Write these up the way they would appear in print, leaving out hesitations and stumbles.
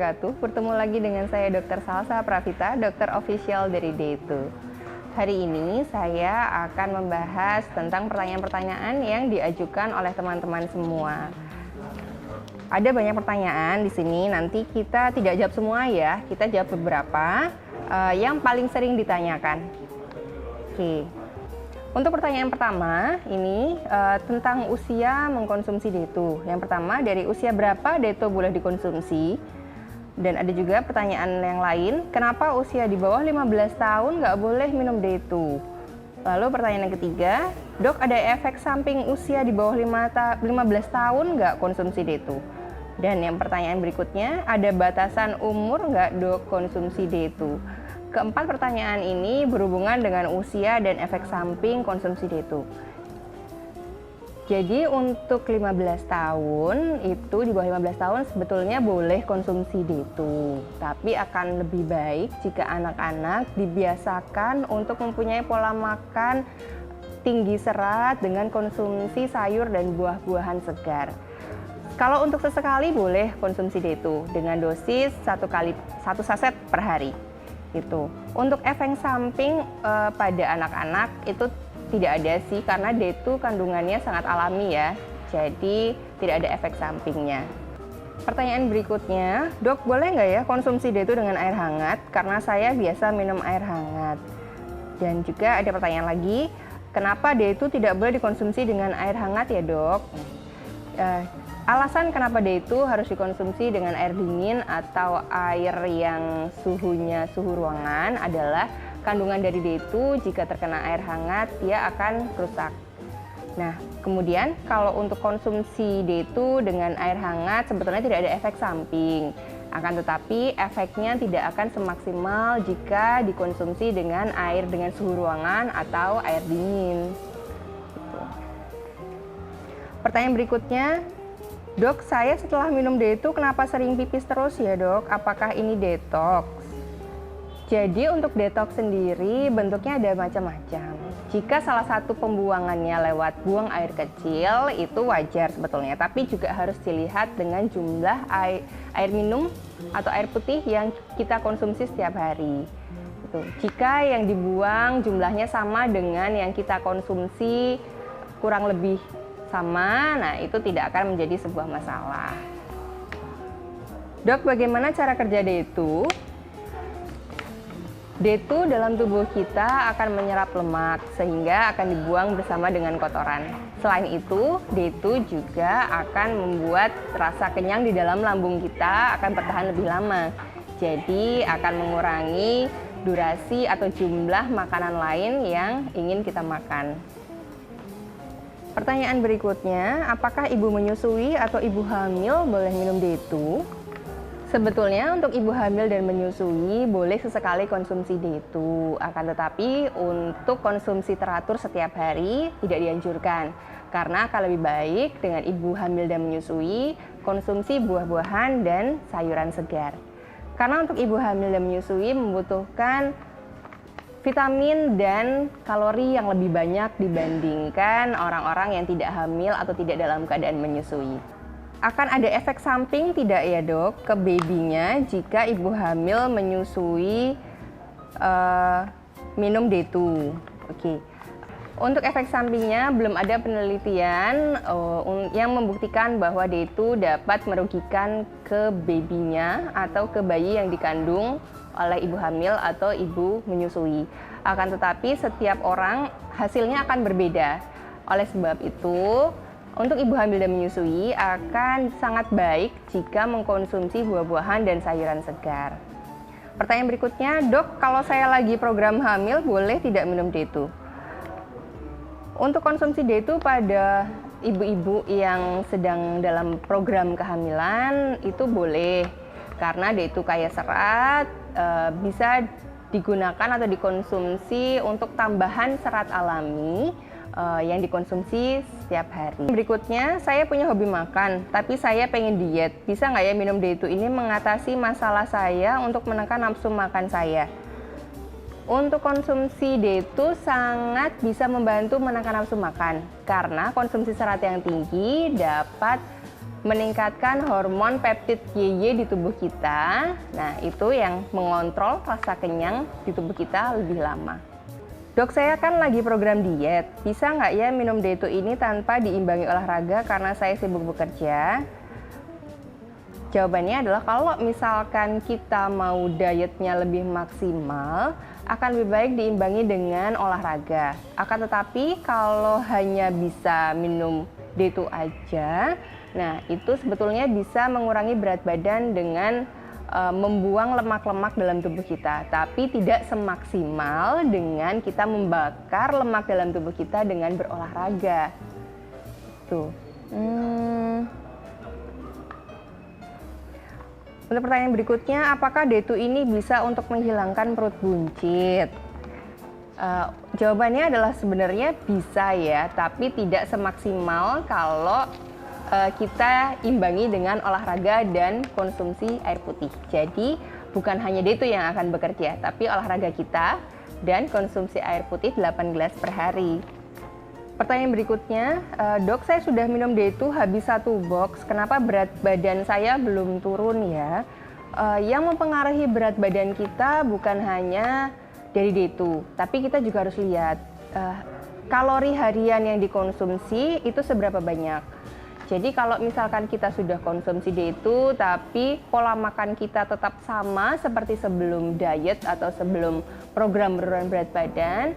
wabarakatuh. Bertemu lagi dengan saya Dr. Salsa Pravita, dokter official dari Day2. Hari ini saya akan membahas tentang pertanyaan-pertanyaan yang diajukan oleh teman-teman semua. Ada banyak pertanyaan di sini, nanti kita tidak jawab semua ya, kita jawab beberapa yang paling sering ditanyakan. Oke. Untuk pertanyaan pertama, ini tentang usia mengkonsumsi Day2. Yang pertama, dari usia berapa Day2 boleh dikonsumsi? Dan ada juga pertanyaan yang lain, kenapa usia di bawah 15 tahun nggak boleh minum Day2? Lalu pertanyaan yang ketiga, dok ada efek samping usia di bawah 15 tahun nggak konsumsi Day2? Dan yang pertanyaan berikutnya, ada batasan umur nggak dok konsumsi Day2? Keempat pertanyaan ini berhubungan dengan usia dan efek samping konsumsi Day2. Jadi untuk 15 tahun, itu di bawah 15 tahun sebetulnya boleh konsumsi Day2. Tapi akan lebih baik jika anak-anak dibiasakan untuk mempunyai pola makan tinggi serat dengan konsumsi sayur dan buah-buahan segar. Kalau untuk sesekali boleh konsumsi Day2 dengan dosis 1 saset per hari. Itu. Untuk efek samping pada anak-anak itu tidak ada sih karena Day2 kandungannya sangat alami ya. Jadi tidak ada efek sampingnya. Pertanyaan berikutnya, dok boleh nggak ya konsumsi Day2 dengan air hangat? Karena saya biasa minum air hangat. Dan juga ada pertanyaan lagi, kenapa Day2 tidak boleh dikonsumsi dengan air hangat ya dok? Alasan kenapa Day2 harus dikonsumsi dengan air dingin atau air yang suhunya suhu ruangan adalah kandungan dari Day2 jika terkena air hangat dia akan rusak. Nah, kemudian kalau untuk konsumsi Day2 dengan air hangat sebetulnya tidak ada efek samping. Akan tetapi efeknya tidak akan semaksimal jika dikonsumsi dengan air dengan suhu ruangan atau air dingin. Pertanyaan berikutnya, dok, saya setelah minum Day2 kenapa sering pipis terus ya dok? Apakah ini detox? Jadi untuk detox sendiri bentuknya ada macam-macam. Jika salah satu pembuangannya lewat buang air kecil itu wajar sebetulnya. Tapi juga harus dilihat dengan jumlah air minum atau air putih yang kita konsumsi setiap hari. Jika yang dibuang jumlahnya sama dengan yang kita konsumsi kurang lebih sama, nah itu tidak akan menjadi sebuah masalah. Dok, bagaimana cara kerja Day2? Day2 dalam tubuh kita akan menyerap lemak sehingga akan dibuang bersama dengan kotoran. Selain itu, Day2 juga akan membuat rasa kenyang di dalam lambung kita akan bertahan lebih lama. Jadi akan mengurangi durasi atau jumlah makanan lain yang ingin kita makan. Pertanyaan berikutnya, apakah ibu menyusui atau ibu hamil boleh minum Day2? Sebetulnya untuk ibu hamil dan menyusui boleh sesekali konsumsi Day2. Akan tetapi untuk konsumsi teratur setiap hari tidak dianjurkan. Karena akan lebih baik dengan ibu hamil dan menyusui konsumsi buah-buahan dan sayuran segar. Karena untuk ibu hamil dan menyusui membutuhkan vitamin dan kalori yang lebih banyak dibandingkan orang-orang yang tidak hamil atau tidak dalam keadaan menyusui. Akan ada efek samping tidak ya dok ke babynya jika ibu hamil menyusui minum Day2? Oke. Untuk efek sampingnya belum ada penelitian yang membuktikan bahwa Day2 dapat merugikan ke babynya atau ke bayi yang dikandung oleh ibu hamil atau ibu menyusui. Akan tetapi setiap orang hasilnya akan berbeda. Oleh sebab itu, untuk ibu hamil dan menyusui akan sangat baik jika mengkonsumsi buah-buahan dan sayuran segar. Pertanyaan berikutnya, dok, kalau saya lagi program hamil boleh tidak minum Day2? Untuk konsumsi Day2 pada ibu-ibu yang sedang dalam program kehamilan itu boleh. Karena Day2 kaya serat, bisa digunakan atau dikonsumsi untuk tambahan serat alami yang dikonsumsi setiap hari. Berikutnya, saya punya hobi makan, tapi saya pengen diet. Bisa nggak ya minum Day2 ini mengatasi masalah saya untuk menekan nafsu makan saya? Untuk konsumsi Day2 sangat bisa membantu menekan nafsu makan, karena konsumsi serat yang tinggi dapat meningkatkan hormon peptid YY di tubuh kita. Nah, itu yang mengontrol rasa kenyang di tubuh kita lebih lama. Dok, saya kan lagi program diet. Bisa nggak ya minum D2 ini tanpa diimbangi olahraga karena saya sibuk bekerja? Jawabannya adalah kalau misalkan kita mau dietnya lebih maksimal, akan lebih baik diimbangi dengan olahraga. Akan tetapi kalau hanya bisa minum D2 aja, nah itu sebetulnya bisa mengurangi berat badan dengan membuang lemak-lemak dalam tubuh kita. Tapi tidak semaksimal dengan kita membakar lemak dalam tubuh kita dengan berolahraga. Tuh. Untuk pertanyaan berikutnya, apakah D2 ini bisa untuk menghilangkan perut buncit? Jawabannya adalah sebenarnya bisa ya, tapi tidak semaksimal kalau kita imbangi dengan olahraga dan konsumsi air putih. Jadi bukan hanya D2 yang akan bekerja, tapi olahraga kita dan konsumsi air putih 8 gelas per hari. Pertanyaan berikutnya, dok, saya sudah minum D2 habis 1 box, kenapa berat badan saya belum turun ya? Yang mempengaruhi berat badan kita bukan hanya dari D2, tapi kita juga harus lihat kalori harian yang dikonsumsi itu seberapa banyak. Jadi kalau misalkan kita sudah konsumsi D2, tapi pola makan kita tetap sama seperti sebelum diet atau sebelum program penurunan berat badan,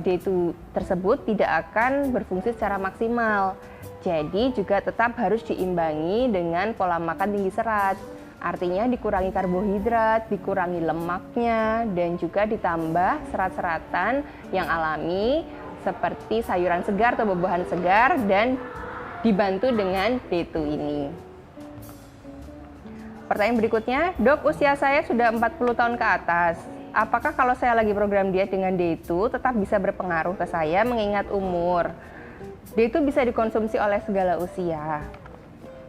D2 tersebut tidak akan berfungsi secara maksimal. Jadi juga tetap harus diimbangi dengan pola makan tinggi serat. Artinya dikurangi karbohidrat, dikurangi lemaknya, dan juga ditambah serat-seratan yang alami seperti sayuran segar atau buah-buahan segar dan dibantu dengan D2 ini. Pertanyaan berikutnya, dok, usia saya sudah 40 tahun ke atas. Apakah kalau saya lagi program diet dengan D2 tetap bisa berpengaruh ke saya mengingat umur? D2 bisa dikonsumsi oleh segala usia.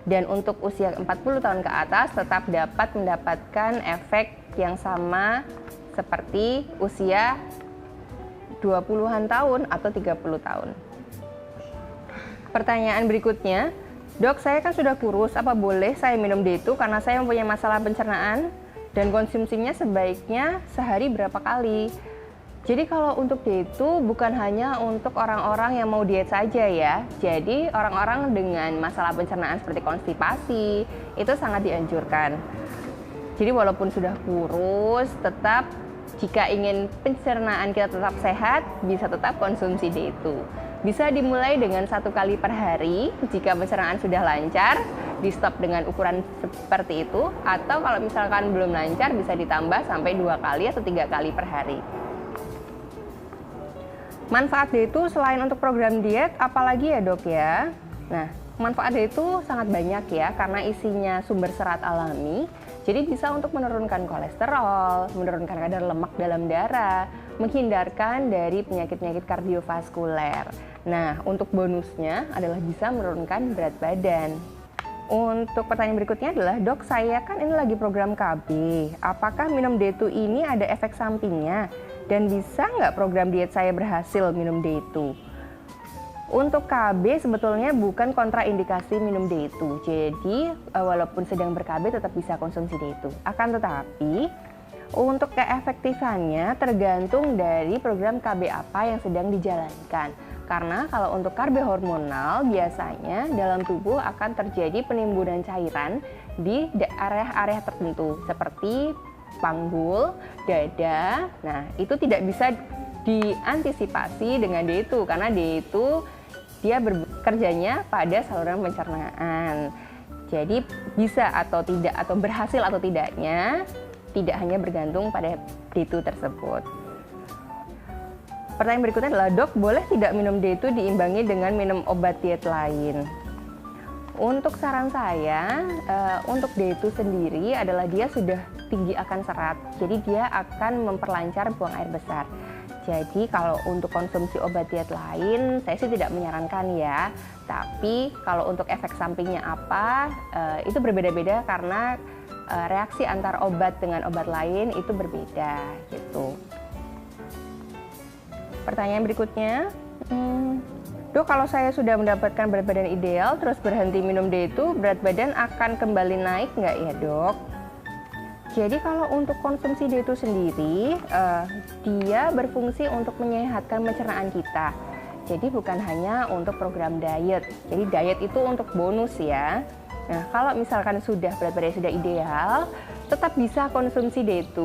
Dan untuk usia 40 tahun ke atas tetap dapat mendapatkan efek yang sama seperti usia 20-an tahun atau 30 tahun. Pertanyaan berikutnya, dok, saya kan sudah kurus, apa boleh saya minum D2 karena saya mempunyai masalah pencernaan? Dan konsumsinya sebaiknya sehari berapa kali? Jadi kalau untuk D2 bukan hanya untuk orang-orang yang mau diet saja ya. Jadi orang-orang dengan masalah pencernaan seperti konstipasi itu sangat dianjurkan. Jadi walaupun sudah kurus, tetap jika ingin pencernaan kita tetap sehat, bisa tetap konsumsi D2. Bisa dimulai dengan 1 kali per hari jika pencernaan sudah lancar, di stop dengan ukuran seperti itu, atau kalau misalkan belum lancar bisa ditambah sampai 2 kali atau 3 kali per hari. Manfaat D2 selain untuk program diet, apalagi ya dok ya? Nah, manfaat D2 sangat banyak ya karena isinya sumber serat alami. Jadi bisa untuk menurunkan kolesterol, menurunkan kadar lemak dalam darah, menghindarkan dari penyakit-penyakit kardiovaskuler. Nah, untuk bonusnya adalah bisa menurunkan berat badan. Untuk pertanyaan berikutnya adalah, dok, saya kan ini lagi program KB. Apakah minum D2 ini ada efek sampingnya? Dan bisa nggak program diet saya berhasil minum D2? Untuk KB sebetulnya bukan kontraindikasi minum D2. Jadi walaupun sedang ber-KB tetap bisa konsumsi D2. Akan tetapi untuk keefektifannya tergantung dari program KB apa yang sedang dijalankan. Karena kalau untuk KB hormonal biasanya dalam tubuh akan terjadi penimbunan cairan di area-area tertentu seperti panggul, dada. Nah, itu tidak bisa diantisipasi dengan D2 karena D2 dia bekerjanya pada saluran pencernaan. Jadi bisa atau tidak, atau berhasil atau tidaknya tidak hanya bergantung pada D2 tersebut. Pertanyaan berikutnya adalah, dok, boleh tidak minum D2 diimbangi dengan minum obat diet lain? Untuk saran saya, untuk D2 sendiri adalah dia sudah tinggi akan serat, jadi dia akan memperlancar buang air besar. Jadi kalau untuk konsumsi obat diet lain, saya sih tidak menyarankan ya. Tapi kalau untuk efek sampingnya apa, itu berbeda-beda karena reaksi antar obat dengan obat lain itu berbeda gitu. Pertanyaan berikutnya, Dok, kalau saya sudah mendapatkan berat badan ideal, terus berhenti minum D2, berat badan akan kembali naik nggak ya dok? Jadi kalau untuk konsumsi D2 sendiri, dia berfungsi untuk menyehatkan pencernaan kita. Jadi bukan hanya untuk program diet. Jadi diet itu untuk bonus ya. Nah, kalau misalkan berat badan sudah ideal, tetap bisa konsumsi D2.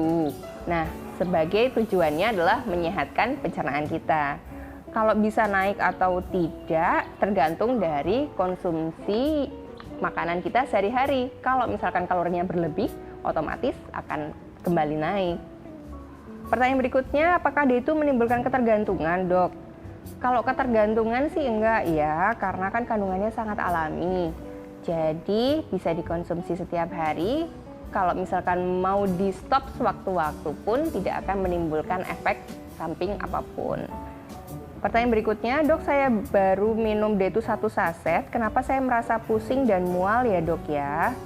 Nah, sebagai tujuannya adalah menyehatkan pencernaan kita. Kalau bisa naik atau tidak tergantung dari konsumsi makanan kita sehari-hari. Kalau misalkan kalorinya berlebih, otomatis akan kembali naik. Pertanyaan berikutnya, apakah D2 menimbulkan ketergantungan, dok? Kalau ketergantungan sih enggak ya, karena kan kandungannya sangat alami. Jadi bisa dikonsumsi setiap hari. Kalau misalkan mau di stop sewaktu-waktu pun tidak akan menimbulkan efek samping apapun. Pertanyaan berikutnya, dok, saya baru minum D2 1 saset, kenapa saya merasa pusing dan mual ya dok ya?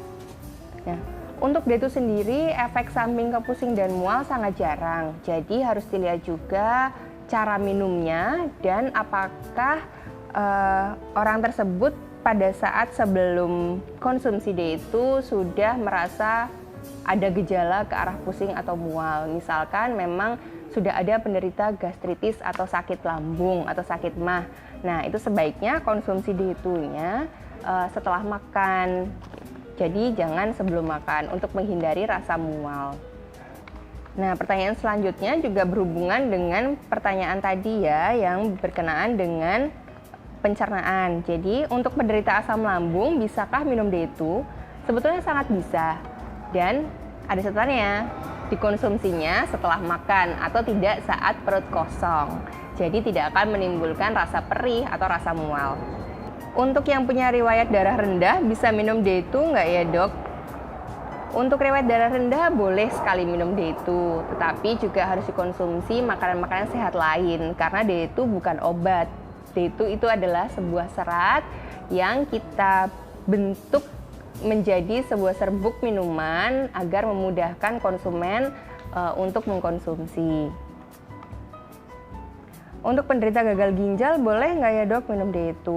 Nah, untuk D2 sendiri efek samping ke pusing dan mual sangat jarang, jadi harus dilihat juga cara minumnya dan apakah orang tersebut pada saat sebelum konsumsi D2 sudah merasa ada gejala ke arah pusing atau mual. Misalkan memang sudah ada penderita gastritis atau sakit lambung atau sakit MAH. Nah, itu sebaiknya konsumsi D2-nya setelah makan. Jadi jangan sebelum makan untuk menghindari rasa mual. Nah, pertanyaan selanjutnya juga berhubungan dengan pertanyaan tadi ya, yang berkenaan dengan pencernaan. Jadi, untuk penderita asam lambung, bisakah minum D2? Sebetulnya sangat bisa. Dan ada catatannya, dikonsumsinya setelah makan atau tidak saat perut kosong. Jadi tidak akan menimbulkan rasa perih atau rasa mual. Untuk yang punya riwayat darah rendah, bisa minum D2 nggak ya dok? Untuk riwayat darah rendah boleh sekali minum D2, tetapi juga harus dikonsumsi makanan-makanan sehat lain karena D2 bukan obat. D2 itu adalah sebuah serat yang kita bentuk menjadi sebuah serbuk minuman agar memudahkan konsumen untuk mengkonsumsi. Untuk penderita gagal ginjal boleh nggak ya dok minum D2?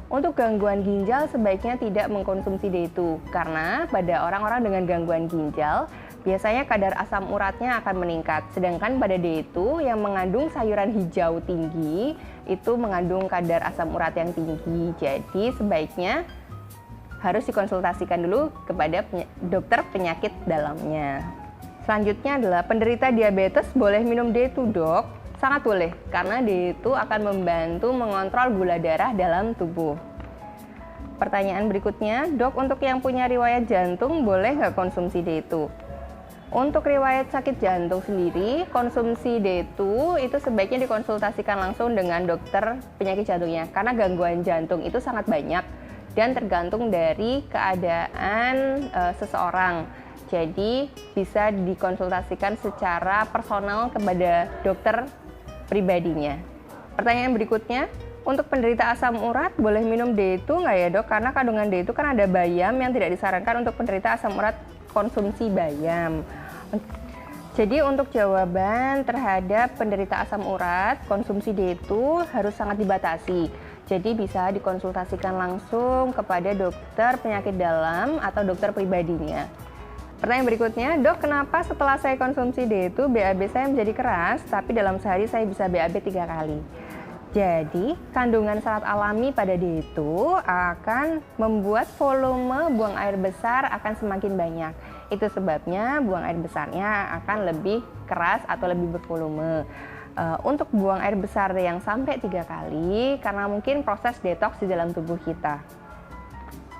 Untuk gangguan ginjal sebaiknya tidak mengkonsumsi D2 karena pada orang-orang dengan gangguan ginjal biasanya kadar asam uratnya akan meningkat. Sedangkan pada D2 yang mengandung sayuran hijau tinggi itu mengandung kadar asam urat yang tinggi. Jadi sebaiknya harus dikonsultasikan dulu kepada dokter penyakit dalamnya. Selanjutnya adalah penderita diabetes boleh minum D2 dok? Sangat boleh, karena D2 akan membantu mengontrol gula darah dalam tubuh. Pertanyaan berikutnya, dok, untuk yang punya riwayat jantung boleh nggak konsumsi D2? Untuk riwayat sakit jantung sendiri, konsumsi D2 itu sebaiknya dikonsultasikan langsung dengan dokter penyakit jantungnya, karena gangguan jantung itu sangat banyak dan tergantung dari keadaan seseorang. Jadi bisa dikonsultasikan secara personal kepada dokter pribadinya. Pertanyaan berikutnya, untuk penderita asam urat boleh minum D2 nggak ya dok? Karena kandungan D2 kan ada bayam yang tidak disarankan untuk penderita asam urat konsumsi bayam. Jadi untuk jawaban terhadap penderita asam urat, konsumsi D2 harus sangat dibatasi. Jadi bisa dikonsultasikan langsung kepada dokter penyakit dalam atau dokter pribadinya. Pertanyaan berikutnya, dok, kenapa setelah saya konsumsi D2 BAB saya menjadi keras, tapi dalam sehari saya bisa BAB 3 kali? Jadi, kandungan serat alami pada D2 akan membuat volume buang air besar akan semakin banyak. Itu sebabnya buang air besarnya akan lebih keras atau lebih bervolume. Untuk buang air besar yang sampai 3 kali, karena mungkin proses detoks di dalam tubuh kita.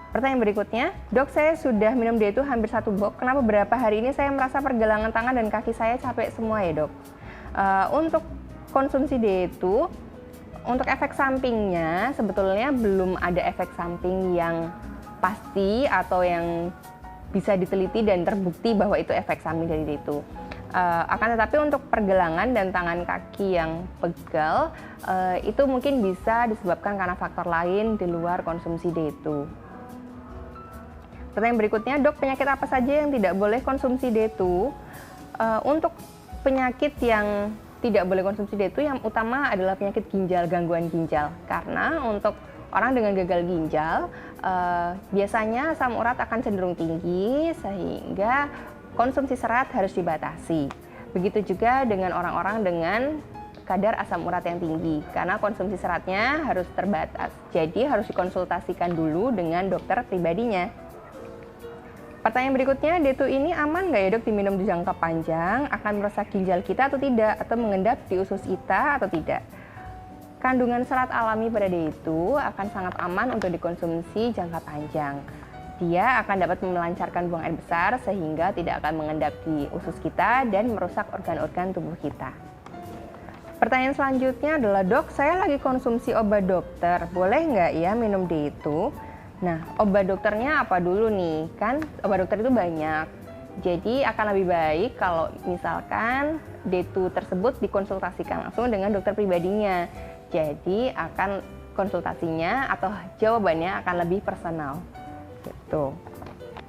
Pertanyaan berikutnya, dok, saya sudah minum D2 hampir 1 box, kenapa beberapa hari ini saya merasa pergelangan tangan dan kaki saya capek semua ya dok? Untuk konsumsi D2, untuk efek sampingnya sebetulnya belum ada efek samping yang pasti atau yang bisa diteliti dan terbukti bahwa itu efek samping dari D2. Akan tetapi untuk pergelangan dan tangan kaki yang pegal, itu mungkin bisa disebabkan karena faktor lain di luar konsumsi D2. Pertanyaan berikutnya, dok, penyakit apa saja yang tidak boleh konsumsi D2? Untuk penyakit yang tidak boleh konsumsi D2 yang utama adalah penyakit ginjal, gangguan ginjal. Karena untuk orang dengan gagal ginjal, biasanya asam urat akan cenderung tinggi sehingga konsumsi serat harus dibatasi. Begitu juga dengan orang-orang dengan kadar asam urat yang tinggi, karena konsumsi seratnya harus terbatas. Jadi harus dikonsultasikan dulu dengan dokter pribadinya. Pertanyaan berikutnya, D2 ini aman nggak ya dok diminum di jangka panjang? Akan merusak ginjal kita atau tidak? Atau mengendap di usus kita atau tidak? Kandungan serat alami pada D2 akan sangat aman untuk dikonsumsi jangka panjang. Dia akan dapat melancarkan buang air besar sehingga tidak akan mengendap di usus kita dan merusak organ-organ tubuh kita. Pertanyaan selanjutnya adalah, dok, saya lagi konsumsi obat dokter, boleh nggak ya minum D2? Nah, obat dokternya apa dulu nih? Kan obat dokter itu banyak. Jadi akan lebih baik kalau misalkan D2 tersebut dikonsultasikan langsung dengan dokter pribadinya. Jadi akan konsultasinya atau jawabannya akan lebih personal. Gitu.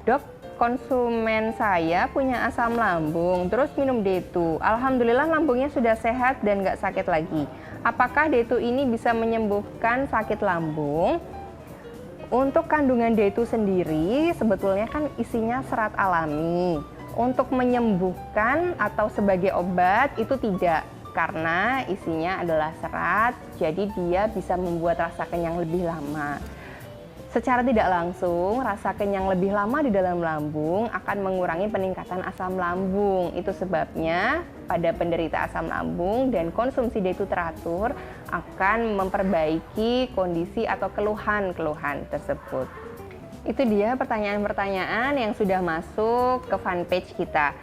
Dok, konsumen saya punya asam lambung, terus minum D2. Alhamdulillah lambungnya sudah sehat dan nggak sakit lagi. Apakah D2 ini bisa menyembuhkan sakit lambung? Untuk kandungan D2 sendiri sebetulnya kan isinya serat alami. Untuk menyembuhkan atau sebagai obat itu tidak, karena isinya adalah serat, jadi dia bisa membuat rasa kenyang lebih lama. Secara tidak langsung, rasa kenyang lebih lama di dalam lambung akan mengurangi peningkatan asam lambung. Itu sebabnya pada penderita asam lambung dan konsumsi D2 teratur akan memperbaiki kondisi atau keluhan-keluhan tersebut. Itu dia pertanyaan-pertanyaan yang sudah masuk ke fanpage kita.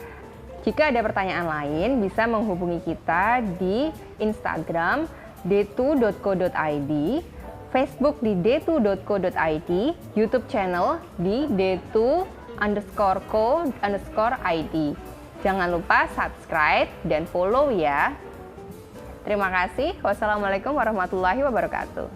Jika ada pertanyaan lain, bisa menghubungi kita di Instagram d2.co.id, Facebook di d2.co.id, YouTube channel di d2_co_id. Jangan lupa subscribe dan follow ya. Terima kasih. Wassalamualaikum warahmatullahi wabarakatuh.